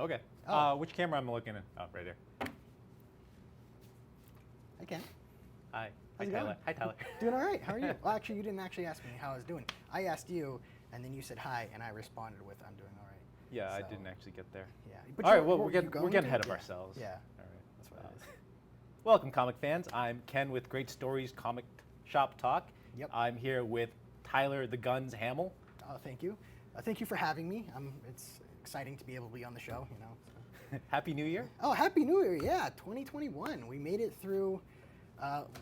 Okay. Oh. Which camera am I looking at? Oh, right here. I can. Hi. How's it Tyler. going? Hi, Tyler. Doing all right. How are you? Well, actually, you didn't actually ask me how I was doing. I asked you, and then you said hi, and I responded with, I'm doing all right. Yeah, I So, didn't actually get there. Yeah. All right, you're- well, were we're you getting going to? ahead of Yeah. ourselves. Yeah. All right. That's what it is. Welcome, comic fans. I'm Ken with Great Stories Comic Shop Talk. Yep. I'm here with Tyler the Guns Hamel. Oh, thank you. Thank you for having me. It's exciting to be able to be on the show, you know. So. Happy New Year. Oh, Happy New Year. Yeah, 2021. We made it through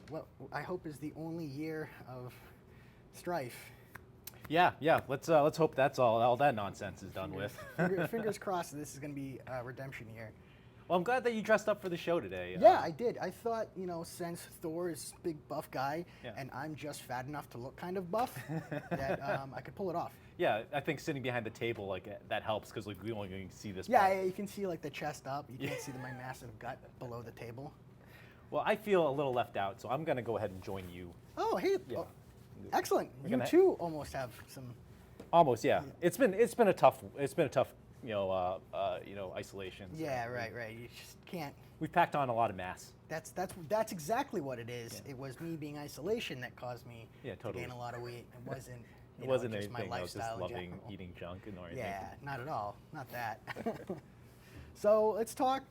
what I hope is the only year of strife. Yeah. Let's hope that's all that nonsense is done with. Fingers crossed this is going to be a redemption year. Well, I'm glad that you dressed up for the show today. Yeah, I did. I thought, you know, since Thor is a big buff guy, Yeah. and I'm just fat enough to look kind of buff, that I could pull it off. Yeah, I think sitting behind the table that helps because we only can see this. Yeah, part. you can see like the chest up. You can't see my massive gut below the table. Well, I feel a little left out, so I'm gonna go ahead and join you. Oh, hey, Yeah. excellent. We're You gonna- too almost have some. Almost, yeah. It's been a tough isolation. so Yeah, right. You just can't. We've packed on a lot of mass. That's exactly what it is. Yeah. It was me being isolation that caused me Yeah, totally. to gain a lot of weight. It wasn't. It wasn't just my anything. I was lifestyle just in loving general. eating junk and or anything. Yeah, not at all. Not that. So let's talk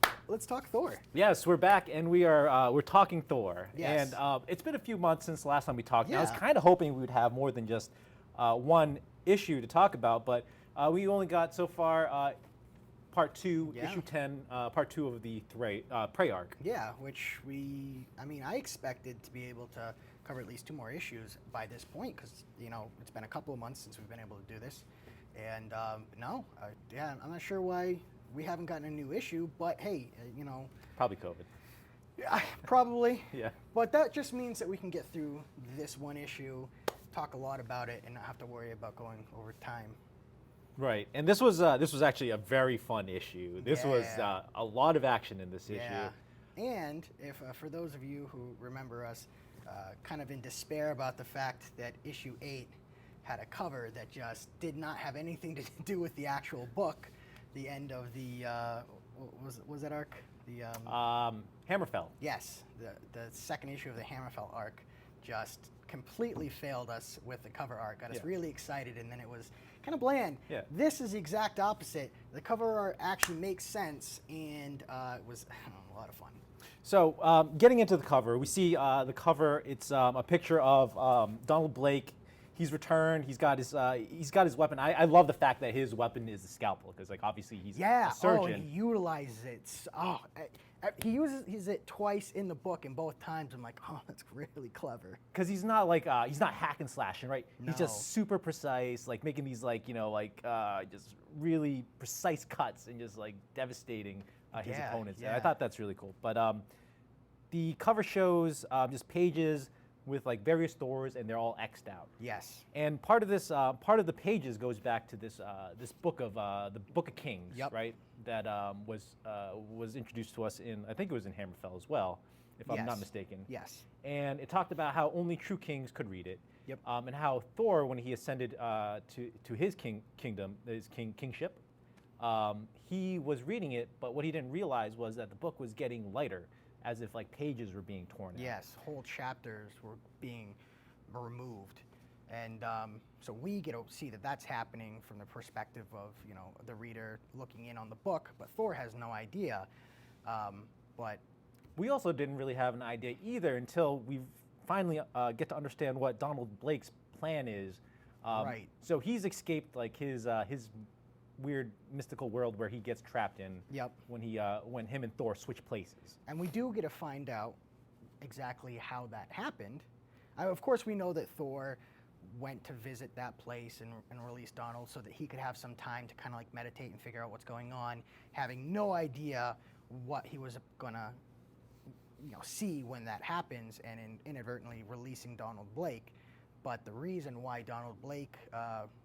Thor. Yes, we're back and we're talking Thor. Yes. And it's been a few months since the last time we talked. And I was Yeah. kind of hoping we would have more than just one issue to talk about, but we only got so far part 2, Yeah. issue 10, part 2 of the Prey arc. Yeah, which I expected to be able to cover at least 2 more issues by this point because, you know, it's been a couple of months since we've been able to do this. And I'm not sure why we haven't gotten a new issue, but hey, you know. Probably COVID. Yeah, probably. Yeah. But that just means that we can get through this one issue, talk a lot about it, and not have to worry about going over time. Right, and this was actually a very fun issue. This was Yeah. a lot of action in this issue. Yeah. And if for those of you who remember us kind of in despair about the fact that issue 8 had a cover that just did not have anything to do with the actual book, the end of the what was that arc? The Hammerfell. yes, the second issue of the Hammerfell arc just completely failed us with the cover art. Got us Yeah. really excited, and then it was kind of bland. Yeah. This is the exact opposite. The cover art actually makes sense, and it was a lot of fun. So getting into the cover, we see the cover. It's a picture of Donald Blake. He's returned. He's got his weapon. I love the fact that his weapon is a scalpel because like obviously he's Yeah. a surgeon. Oh, and he utilizes it. He uses it twice in the book, and both times I'm like, oh, that's really clever. Because he's not like he's not hack and slashing, right? He's No. just super precise, like making these just really precise cuts and just like devastating his Yeah, opponents. And I yeah. thought that's really cool. But the cover shows just pages with like various Thors, and they're all X'd out. Yes. And part of this, part of the pages goes back to this this book of the Book of Kings, Yep. right? That was introduced to us in, I think it was in Hammerfell as well, if I'm not Yes. mistaken. Yes. And it talked about how only true kings could read it. Yep. And how Thor, when he ascended to his kingdom, his kingship, he was reading it, but what he didn't realize was that the book was getting lighter, as if like pages were being torn out. Yes, whole chapters were being removed, and so we get to see that that's happening from the perspective of the reader looking in on the book, but Thor has no idea. But We also didn't really have an idea either until we finally get to understand what Donald Blake's plan is. Right. So he's escaped like his weird mystical world where he gets trapped in. Yep. When him and Thor switch places. And we do get to find out exactly how that happened. Of course, we know that Thor went to visit that place and release Donald so that he could have some time to kind of like meditate and figure out what's going on, having no idea what he was gonna see when that happens, and inadvertently releasing Donald Blake. But the reason why Donald Blake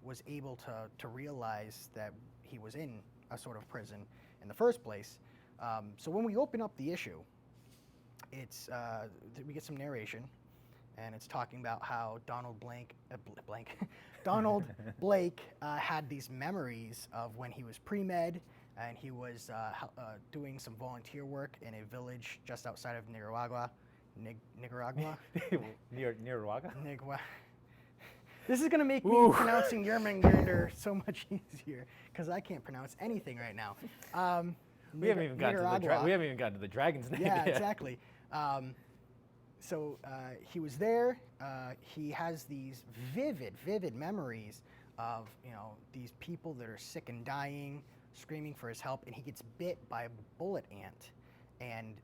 was able to realize that he was in a sort of prison in the first place. So when we open up the issue, it's we get some narration, and it's talking about how Donald Donald Blake had these memories of when he was pre-med, and he was doing some volunteer work in a village just outside of Nicaragua. Nicaragua? Nicaragua? Nigua. This is going to make me Ooh. pronouncing Yermungandr so much easier because I can't pronounce anything right now. We haven't even gotten to the dragon's name Yeah, yet. exactly. So he was there. He has these vivid memories of these people that are sick and dying, screaming for his help, and he gets bit by a bullet ant, and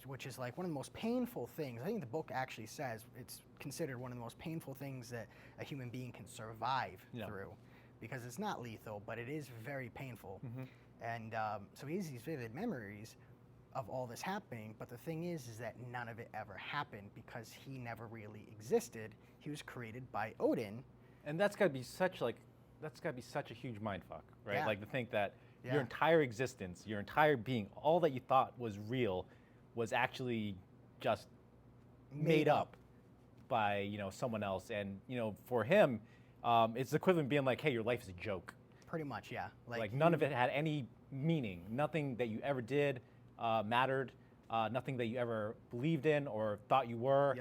which is like one of the most painful things. I think the book actually says it's considered one of the most painful things that a human being can survive through, because it's not lethal, but it is very painful. Mm-hmm. And so he has these vivid memories of all this happening, but the thing is that none of it ever happened because he never really existed. He was created by Odin. And that's got to be such a huge mindfuck, right? Yeah. Like to think that Yeah. your entire existence, your entire being, all that you thought was real, was actually just made up by someone else. And for him, it's equivalent being like, hey, your life is a joke. Pretty much, yeah. Like none of it had any meaning. Nothing that you ever did mattered. Nothing that you ever believed in or thought you were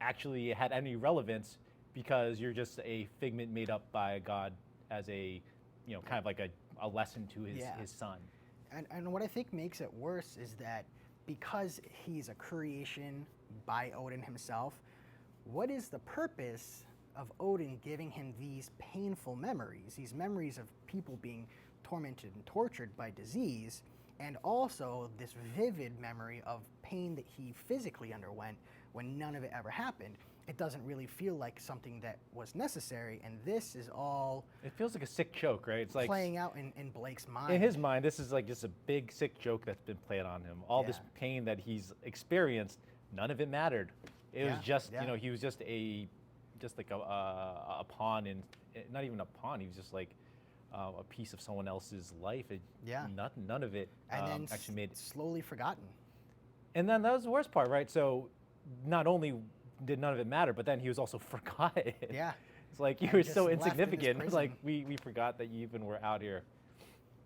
actually had any relevance, because you're just a figment made up by a god as a, kind of like a lesson to his son. And what I think makes it worse is that because he's a creation by Odin himself, what is the purpose of Odin giving him these painful memories, these memories of people being tormented and tortured by disease, and also this vivid memory of pain that he physically underwent when none of it ever happened? It doesn't really feel like something that was necessary, and this is all... It feels like a sick joke, right? It's like playing out in Blake's mind. In his mind, this is like just a big sick joke that's been played on him. All this pain that he's experienced, none of it mattered. It was just, he was just like a pawn in, not even a pawn, he was just like a piece of someone else's life. None of it and then actually made it. Slowly forgotten. And then that was the worst part, right? So not only did none of it matter, but then he was also forgotten. Yeah. It's like you And were just so left in his insignificant. prison. Like we forgot that you even were out here.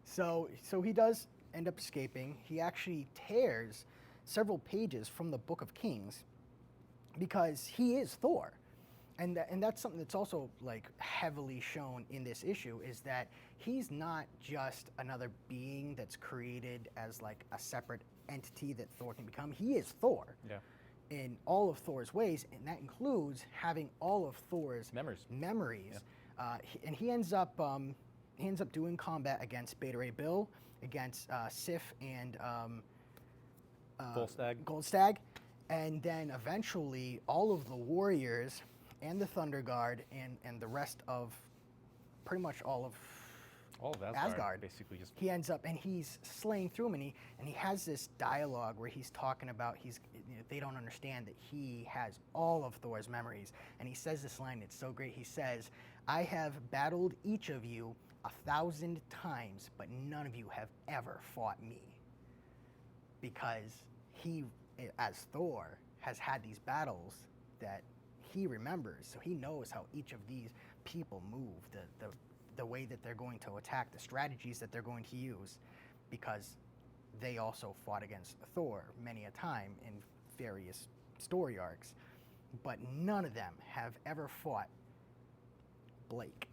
So he does end up escaping. He actually tears several pages from the Book of Kings because he is Thor. And that's something that's also like heavily shown in this issue, is that he's not just another being that's created as like a separate entity that Thor can become. He is Thor. Yeah. In all of Thor's ways, and that includes having all of Thor's memories. Yeah. He ends up doing combat against Beta Ray Bill, against Sif and Goldstag, and then eventually all of the warriors and the Thunder Guard and the rest of pretty much all of Asgard, basically just. He ends up and he's slaying through them, and he has this dialogue where he's talking about they don't understand that he has all of Thor's memories, and he says this line. It's so great. He says, "I have battled each of you 1,000 times, but none of you have ever fought me." Because he, as Thor, has had these battles that he remembers, so he knows how each of these people move, the way that they're going to attack, the strategies that they're going to use, because they also fought against Thor many a time in various story arcs, but none of them have ever fought Blake.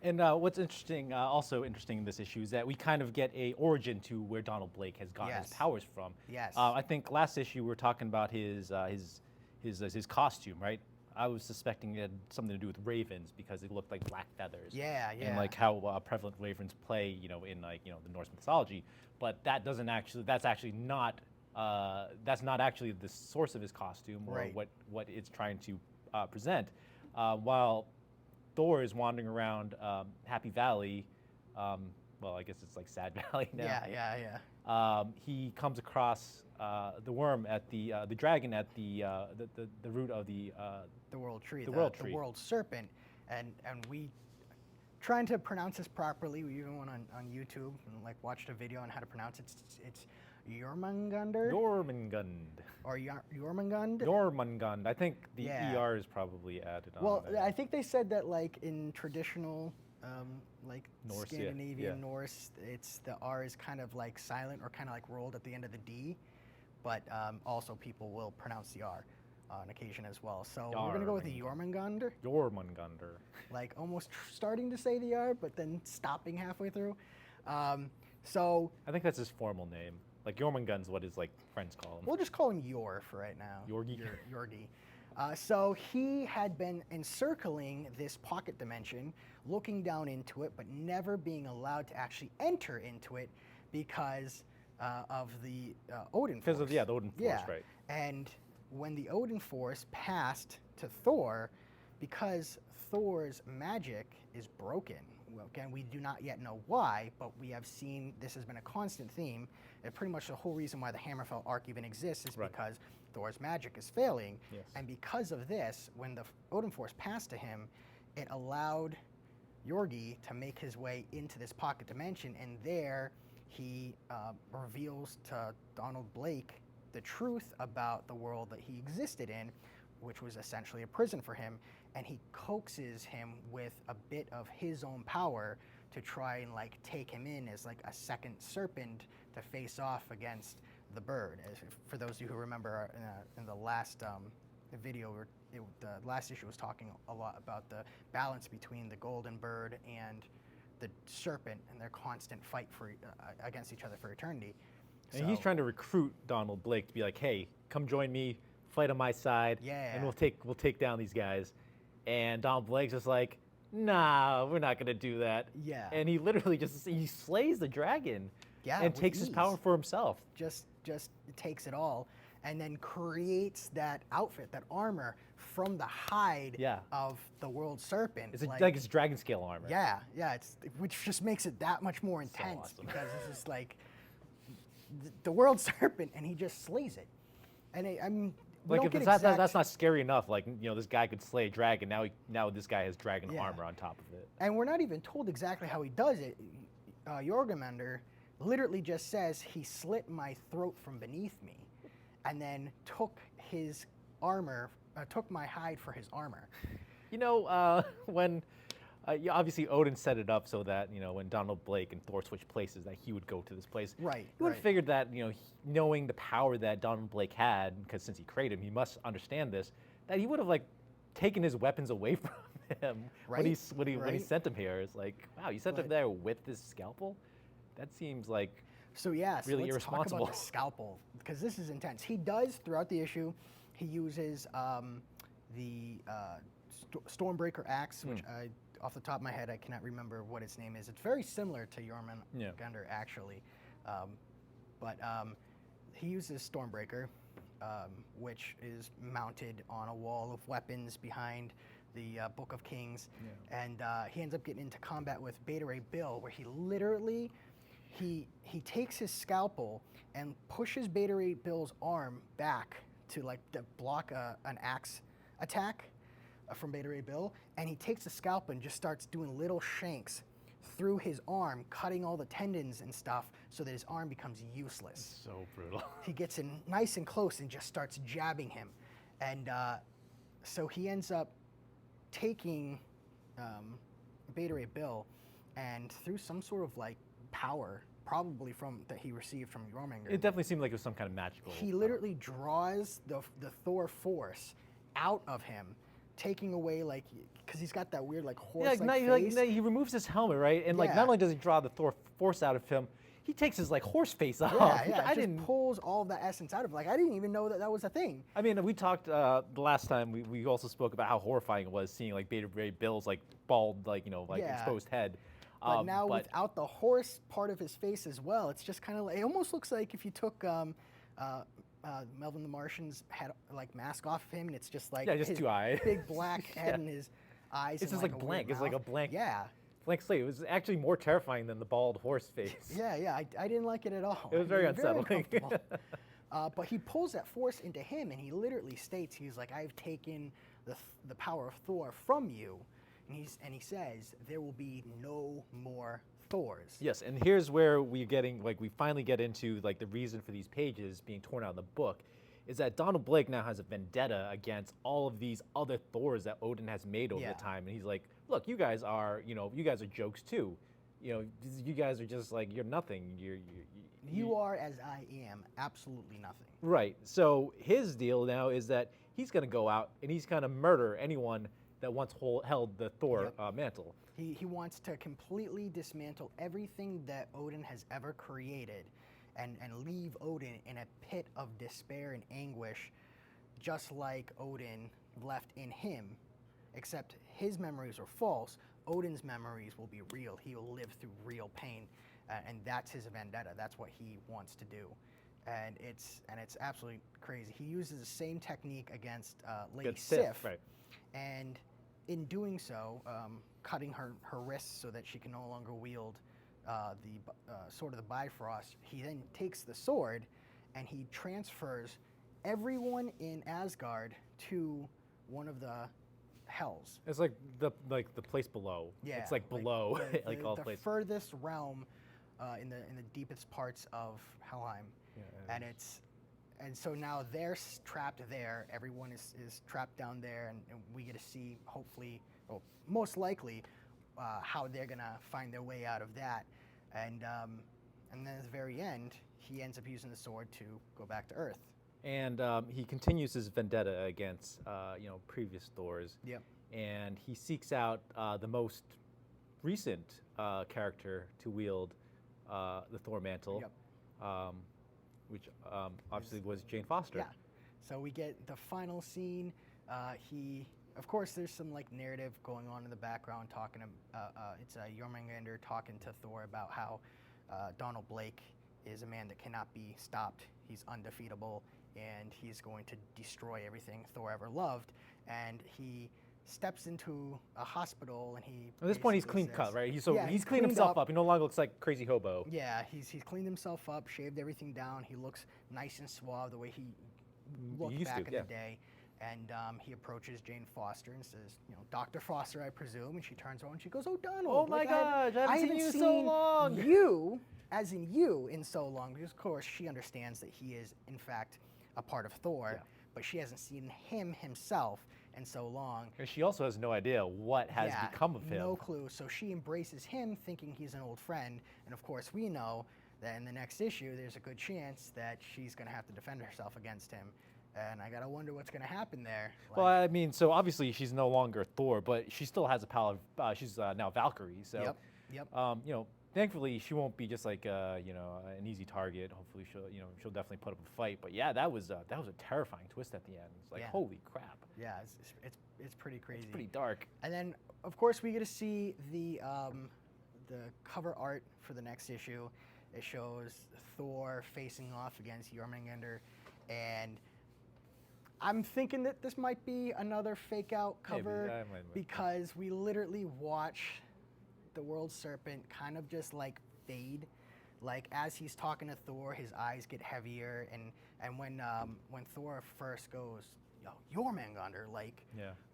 And what's interesting, also interesting in this issue, is that we kind of get a origin to where Donald Blake has gotten his powers from. Yes. I think last issue we were talking about his costume, right? I was suspecting it had something to do with ravens because it looked like black feathers. Yeah. And like how prevalent ravens play, in the Norse mythology. But that's not actually the source of his costume or what it's trying to present. While Thor is wandering around Happy Valley, well, I guess it's like Sad Valley now. Yeah. He comes across the worm at the dragon at the root of the world tree, the world tree, the world serpent, and we trying to pronounce this properly. We even went on YouTube and like watched a video on how to pronounce it. It's Jormungandr. Jormungand. Or Jormungand. Jormungand. I think the ER is probably added on. Well, I think they said that like in traditional like Norse, yeah, Scandinavian yeah. Norse. It's the R is kind of like silent or kind of like rolled at the end of the D, but also people will pronounce the R on occasion as well. So we're gonna go with the Jormungandr, Jormungandr. like almost starting to say the R, but then stopping halfway through. So I think that's his formal name. Like Jormungandr's what his like friends call him. we'll just call him Yor for right now. Yorgi. Yorgi. So he had been encircling this pocket dimension, looking down into it, but never being allowed to actually enter into it because of the Odin force. Because of the Odin force, right? And when the Odin force passed to Thor, because Thor's magic is broken. Well, again, we do not yet know why, but we have seen this has been a constant theme. And pretty much the whole reason why the Hammerfell arc even exists is because Thor's magic is failing. Yes. And because of this, when the Odin Force passed to him, it allowed Yorgi to make his way into this pocket dimension. And there he reveals to Donald Blake the truth about the world that he existed in, which was essentially a prison for him. And he coaxes him with a bit of his own power to try and like take him in as like a second serpent to face off against the bird. As for those of you who remember in the last video, the last issue was talking a lot about the balance between the golden bird and the serpent and their constant fight for against each other for eternity. And he's trying to recruit Donald Blake to be like, hey, come join me, fight on my side, and we'll take down these guys. And Donald Blake's just like, nah, we're not gonna do that. Yeah. And he literally he slays the dragon. Yeah. And takes his power for himself. Just takes it all, and then creates that outfit, that armor from the hide of the world serpent. It's like it's dragon scale armor. Yeah, yeah. Which just makes it that much more intense awesome. because this is like the world serpent, and he just slays it. And I mean, like if that's not scary enough. Like this guy could slay a dragon. Now this guy has dragon armor on top of it. And we're not even told exactly how he does it. Jormungandr literally just says he slit my throat from beneath me, and then took his armor, took my hide for his armor. When obviously Odin set it up so that when Donald Blake and Thor switched places, that he would go to this place. Right. He would have figured that knowing the power that Donald Blake had, because since he created him, he must understand this. That he would have taken his weapons away from him when he sent him here. It's like, wow, you sent him there with this scalpel. That seems like really let's irresponsible. Talk about the scalpel, because this is intense. He does throughout the issue. He uses the Stormbreaker axe, which off the top of my head I cannot remember what its name is. It's very similar to Jormungandr actually, but he uses Stormbreaker, which is mounted on a wall of weapons behind the Book of Kings, and he ends up getting into combat with Beta Ray Bill, where he literally he takes his scalpel and pushes Beta Ray Bill's arm back to block an axe attack from Beta Ray Bill, and he takes the scalpel and just starts doing little shanks through his arm, cutting all the tendons and stuff so that his arm becomes useless. So brutal. He gets in nice and close and just starts jabbing him, and so he ends up taking Beta Ray Bill, and through some sort of power, probably that he received from Jormungandr. It definitely seemed like it was some kind of magical. He literally draws the Thor force out of him, taking away because he's got that weird horse face. He removes his helmet, right? And not only does he draw the Thor force out of him, he takes his horse face off. Yeah, just pulls all of the essence out of it. I didn't even know that was a thing. I mean, we talked the last time. We also spoke about how horrifying it was seeing Beta Ray Bill's bald, exposed head. But now without the horse part of his face as well, it's just kind of it almost looks like if you took Melvin the Martian's head mask off of him, and it's just just his 2 eyes, big black head and his eyes. It's just blank. It's a blank. Yeah. Blank slate. It was actually more terrifying than the bald horse face. Yeah. I didn't like it at all. It was very unsettling. But he pulls that force into him, and he literally states, he's like, "I've taken the power of Thor from you," and he says, "There will be no more Thors." Yes, and here's where we finally get into the reason for these pages being torn out of the book, is that Donald Blake now has a vendetta against all of these other Thors that Odin has made over the time, and he's like, look, you guys are, you guys are jokes too. You guys are just like, you're nothing. You are as I am, absolutely nothing. Right. So his deal now is that he's going to go out and he's going to murder anyone that once held the Thor mantle. He wants to completely dismantle everything that Odin has ever created and leave Odin in a pit of despair and anguish, just like Odin left in him, except his memories are false. Odin's memories will be real. He will live through real pain, and that's his vendetta. That's what he wants to do. And it's absolutely crazy. He uses the same technique against Lady Sif, right. And in doing so, cutting her wrists so that she can no longer wield the sword of the Bifrost, he then takes the sword and he transfers everyone in Asgard to one of the hells. It's like the place below. Yeah, it's like below, like all the places. furthest realm in the deepest parts of Helheim, Yeah, and so now they're trapped there. Everyone is trapped down there, and we get to see, hopefully, well, most likely, how they're gonna find their way out of that, and then at the very end, he ends up using the sword to go back to Earth. And he continues his vendetta against previous Thors. Yep. And he seeks out the most recent character to wield the Thor mantle, Yep. which obviously was Jane Foster. Yeah. So we get the final scene. Of course, there's some like narrative going on in the background, talking. It's Jormungandr talking to Thor about how Donald Blake is a man that cannot be stopped. He's undefeatable, and he's going to destroy everything Thor ever loved. And he steps into a hospital, and he. At this point, he's basically clean cut, says- right? He's Yeah, he's cleaned himself up. He no longer looks like crazy hobo. Yeah, he's cleaned himself up, shaved everything down. He looks nice and suave the way he looked used back to, in yeah. the day. And he approaches Jane Foster and says, Dr. Foster, I presume. And she turns around and she goes, "Oh, Donald. Oh my gosh, I haven't seen you in so long." You, as in you, in so long. Because, of course, she understands that he is, in fact, a part of Thor. Yeah. But she hasn't seen him himself in so long. And she also has no idea what has become of him. No clue. So she embraces him thinking he's an old friend. And of course, we know that in the next issue, there's a good chance that she's going to have to defend herself against him. And I got to wonder what's going to happen there. Well, I mean, so obviously she's no longer Thor, but she still has a power. She's now Valkyrie. So, Yep. thankfully she won't be just like an easy target. Hopefully she'll definitely put up a fight. But yeah, that was a terrifying twist at the end. It's like, Yeah. holy crap. Yeah, it's pretty crazy. It's pretty dark. And then, of course, we get to see the cover art for the next issue. It shows Thor facing off against Jormungandr, and I'm thinking that this might be another fake out cover Maybe. because we literally watch the World Serpent kind of just like fade. Like as he's talking to Thor, his eyes get heavier, and when Thor first goes, Jormungandr, like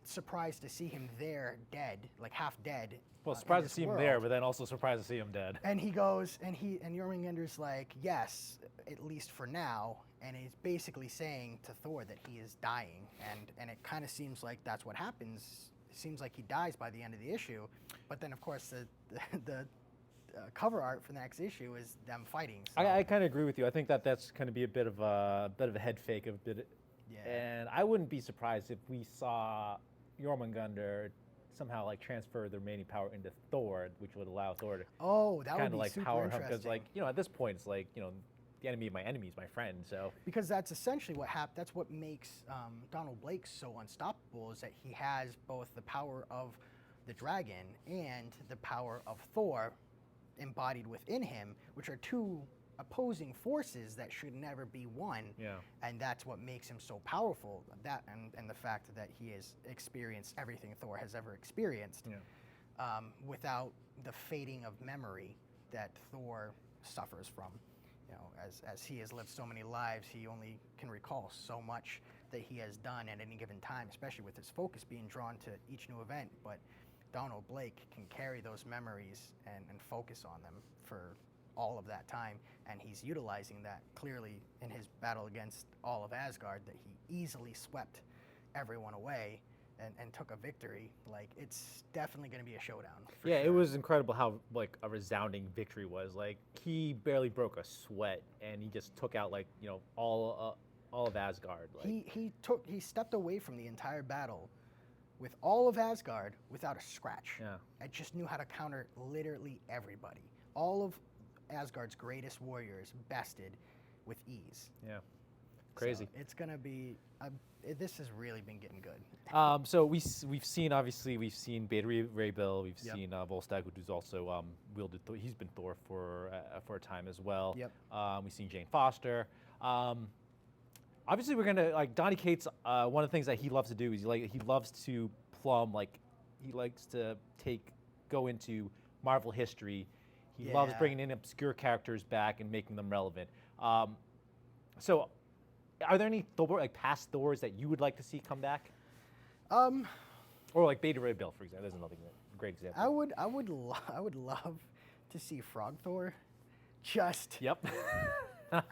surprised to see him there, dead, like half dead. Well, in surprised to this see him world. there, but then also surprised to see him dead. And he goes, and Jormungandr's like, yes, at least for now. And he's basically saying to Thor that he is dying. And it kind of seems like that's what happens. It seems like he dies by the end of the issue. But then, of course, the cover art for the next issue is them fighting. So. I kind of agree with you. I think that's going to be a bit of a head fake, Yeah. and I wouldn't be surprised if we saw Jormungandr somehow like transfer the remaining power into Thor, which would allow Thor to Oh, that would kind be of like super power him, interesting. because like at this point it's like the enemy of my enemy is my friend. So Because that's essentially what happened. That's what makes Donald Blake so unstoppable, is that he has both the power of the dragon and the power of Thor embodied within him, which are two opposing forces that should never be one. yeah, And that's what makes him so powerful. That and the fact that he has experienced everything Thor has ever experienced, without the fading of memory that Thor suffers from. As he has lived so many lives, he only can recall so much that he has done at any given time, especially with his focus being drawn to each new event. But Donald Blake can carry those memories and focus on them for all of that time, and he's utilizing that clearly in his battle against all of Asgard, that he easily swept everyone away, and took a victory, like it's definitely going to be a showdown. For Yeah, sure. it was incredible how like a resounding victory was. Like he barely broke a sweat, and he just took out like all of Asgard. Like He stepped away from the entire battle with all of Asgard without a scratch. yeah, I just knew how to counter literally everybody. All of Asgard's greatest warriors bested with ease. yeah, crazy. So it's gonna be. This has really been getting good. So we've seen Beta Ray Bill, we've Yep. seen Volstagg, who's also wielded. He's been Thor for a time as well. Yep. We've seen Jane Foster. Obviously, we're gonna like Donny Cates. One of the things that he loves to do is he loves to plumb, like he likes to go into Marvel history. He loves Yeah. bringing in obscure characters back and making them relevant. So, are there any Thor, like past Thors that you would like to see come back, Um, or like Beta Ray Bill, for example? There's another great example. I would love to see Frog Thor. Just Yep.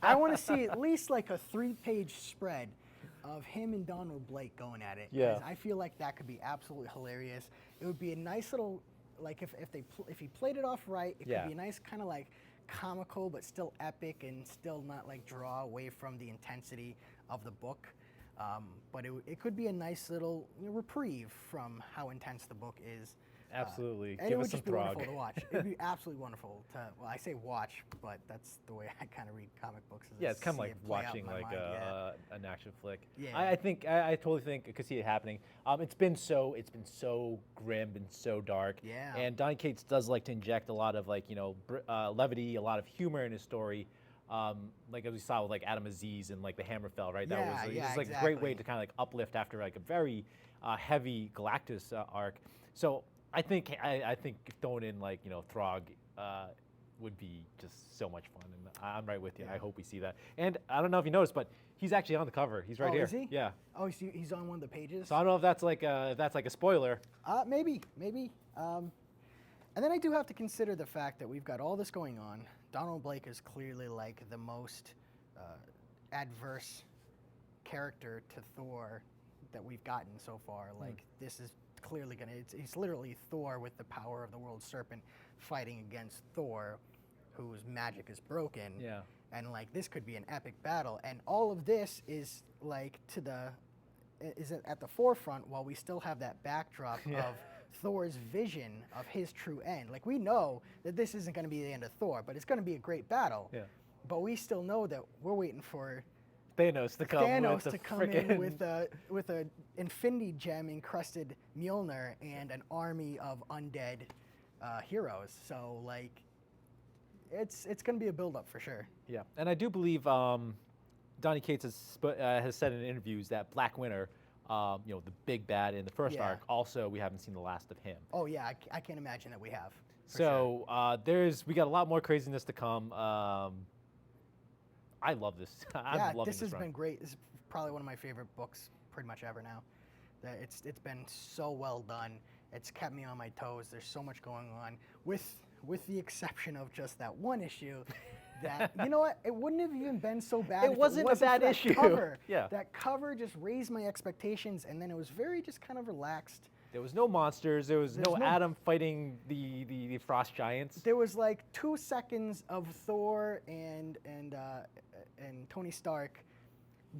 I want to see at least like a 3-page spread of him and Donald Blake going at it. 'Cause Yeah. I feel like that could be absolutely hilarious. It would be a nice little, like if he played it off right, it Yeah. could be a nice kind of like comical but still epic and still not like draw away from the intensity of the book. But it could be a nice little reprieve from how intense the book is. Absolutely. And Give it us would some just be Throg. wonderful to watch. It'd be absolutely wonderful to, well, I say watch, but that's the way I kind of read comic books. Is Yeah, I it's kind of see like it play out in watching my like mind, yeah. an action flick. Yeah. I totally think I could see it happening. It's been so grim and so dark. Yeah. And Donny Cates does like to inject a lot of like levity, a lot of humor in his story. Like as we saw with like Adam Aziz and like the Hammerfell, right? Yeah, It yeah, was like a great way exactly. to kind of like uplift after like a very heavy Galactus arc. So I think throwing in like Throg would be just so much fun, and I'm right with you. Yeah. I hope we see that. And I don't know if you noticed, but he's actually on the cover. He's right Oh, here. is he? Yeah. Oh, he's on one of the pages. So I don't know if that's like a spoiler. Maybe. And then I do have to consider the fact that we've got all this going on. Donald Blake is clearly like the most adverse character to Thor that we've gotten so far. Like this is clearly he's literally Thor with the power of the world serpent fighting against Thor, whose magic is broken. Yeah. And like this could be an epic battle, and all of this is like is at the forefront while we still have that backdrop Yeah. of Thor's vision of his true end. Like we know that this isn't going to be the end of Thor, but it's going to be a great battle. Yeah. But we still know that we're waiting for Thanos to come Thanos with to the come in frickin' with a Infinity Gem encrusted Mjolnir and an army of undead heroes. So like, it's going to be a build up for sure. Yeah, and I do believe Donny Cates has said in interviews that Black Winter, the big bad in the first Yeah. arc, also we haven't seen the last of him. Oh yeah, I can't imagine that we have. For sure. So we got a lot more craziness to come. I love this. I'm Yeah, loving this has run. been great. This is probably one of my favorite books pretty much ever now. That it's been so well done. It's kept me on my toes. There's so much going on, with the exception of just that one issue. That you know what? It wouldn't have even been so bad. It if wasn't a for bad that issue. Cover. Yeah. That cover just raised my expectations, and then it was very just kind of relaxed. There was no monsters. There's no- Adam fighting the frost giants. There was like 2 seconds of Thor and Tony Stark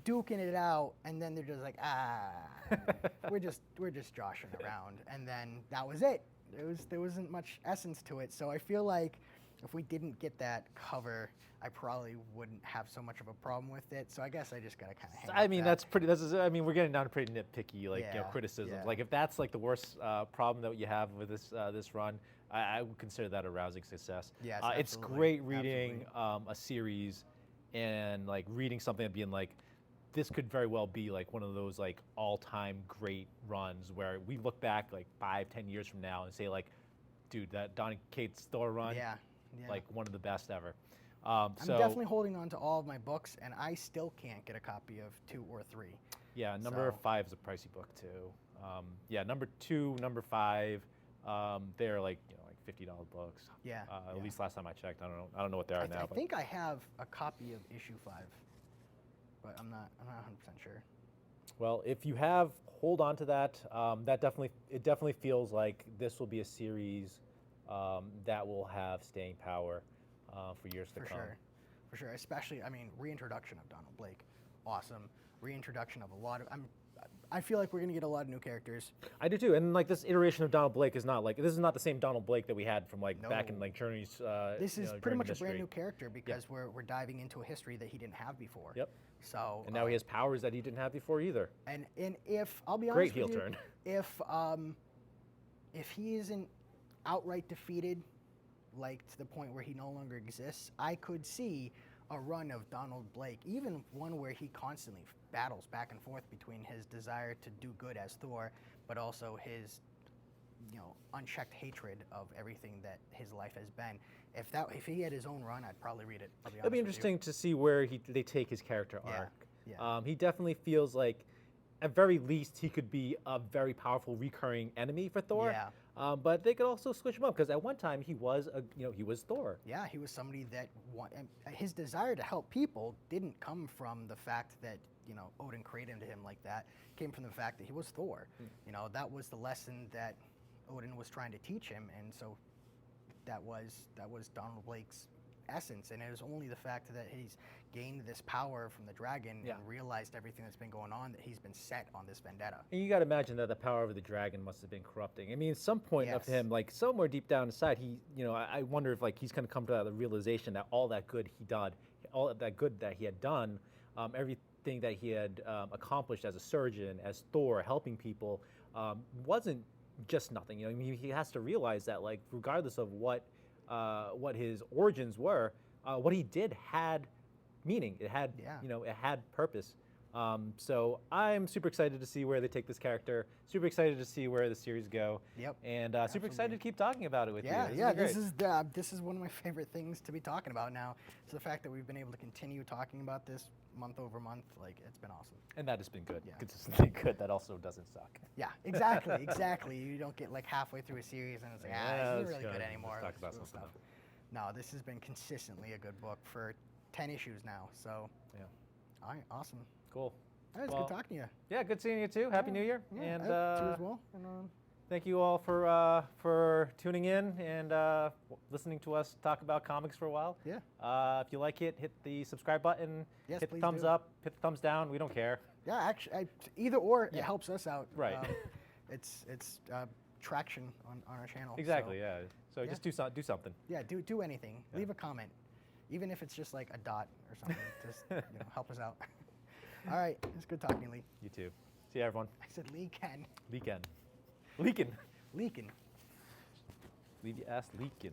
duking it out, and then they're just like, we're just joshing around, and then that was it. There wasn't much essence to it. So I feel like if we didn't get that cover, I probably wouldn't have so much of a problem with it. So I guess I just gotta kind of hang. I with mean, that. I mean, we're getting down to pretty nitpicky, like Yeah, criticisms. yeah. Like if that's like the worst problem that you have with this run, I would consider that a rousing success. Yes, it's absolutely, great reading a series and like reading something and being like, this could very well be like one of those like all-time great runs where we look back like 5-10 years from now and say like, dude, that Donny Cates Thor run, Yeah. like one of the best ever. I'm definitely holding on to all of my books, and I still can't get a copy of 2 or 3. Yeah, number So- 5 is a pricey book too. Yeah, number 2, number 5, they're like like $50 books. Yeah, At yeah. least last time I checked. I don't know what they are now. I but think I have a copy of issue 5, but I'm not 100% sure. Well, if you have, hold on to that. It definitely feels like this will be a series that will have staying power for years to come. For sure. Especially, I mean, reintroduction of Donald Blake, awesome. Reintroduction of a lot of. I feel like we're gonna get a lot of new characters. I do too, and like this iteration of Donald Blake is not like this is not the same Donald Blake that we had from like back in like Journey's. This is pretty Journey much a history. brand new character because we're diving into a history that he didn't have before. Yep. So And now he has powers that he didn't have before either. And if I'll be honest Great heel with you, turn. If he isn't outright defeated, like to the point where he no longer exists, I could see a run of Donald Blake, even one where he constantly battles back and forth between his desire to do good as Thor, but also his, unchecked hatred of everything that his life has been. If he had his own run, I'd probably read it. I'll be honest It'd be with interesting to see where they take his character Yeah, arc. yeah. He definitely feels like, at very least, he could be a very powerful recurring enemy for Thor. Yeah. But they could also switch him up because at one time he was he was Thor. Yeah, he was somebody that his desire to help people didn't come from the fact that Odin created him like that. It came from the fact that he was Thor. That was the lesson that Odin was trying to teach him, and so that was Donald Blake's essence. And it was only the fact that he's gained this power from the dragon and realized everything that's been going on that he's been set on this vendetta. And you got to imagine that the power of the dragon must have been corrupting. I mean, at some point of him, like somewhere deep down inside, he, I wonder if like he's going to come to the realization that all that good he did, all that good that he had done, everything that he had accomplished as a surgeon, as Thor, helping people, wasn't just nothing. I mean, he has to realize that like regardless of what his origins were, what he did had meaning. It had, it had purpose. So I'm super excited to see where they take this character. Super excited to see where the series go. Yep. And super excited to keep talking about it with you. This is one of my favorite things to be talking about now. So the fact that we've been able to continue talking about this month over month, like it's been awesome. And that has been good. Yeah. Consistently good. That also doesn't suck. Yeah, exactly. You don't get like halfway through a series and it's like, this isn't really good anymore. Let's talk about some stuff. No, this has been consistently a good book for 10 issues now. So yeah. All right, awesome. Cool. All right, it's good talking to you. Yeah, good seeing you too. Happy New Year. Yeah, and to you as well. And, thank you all for tuning in and listening to us talk about comics for a while. Yeah. If you like it, hit the subscribe button. Yes, hit the please thumbs do. up. Hit the thumbs down. We don't care. Yeah, actually, either or, it helps us out. Right. It's traction on our channel. Exactly. So, Yeah. So just do something. Yeah. Do anything. Yeah. Leave a comment, even if it's just like a dot or something. Just help us out. All right. It's good talking to you, Lee. You too. See you, everyone. I said Lee Ken. Leakin. Leakin. Leave your ass leaking.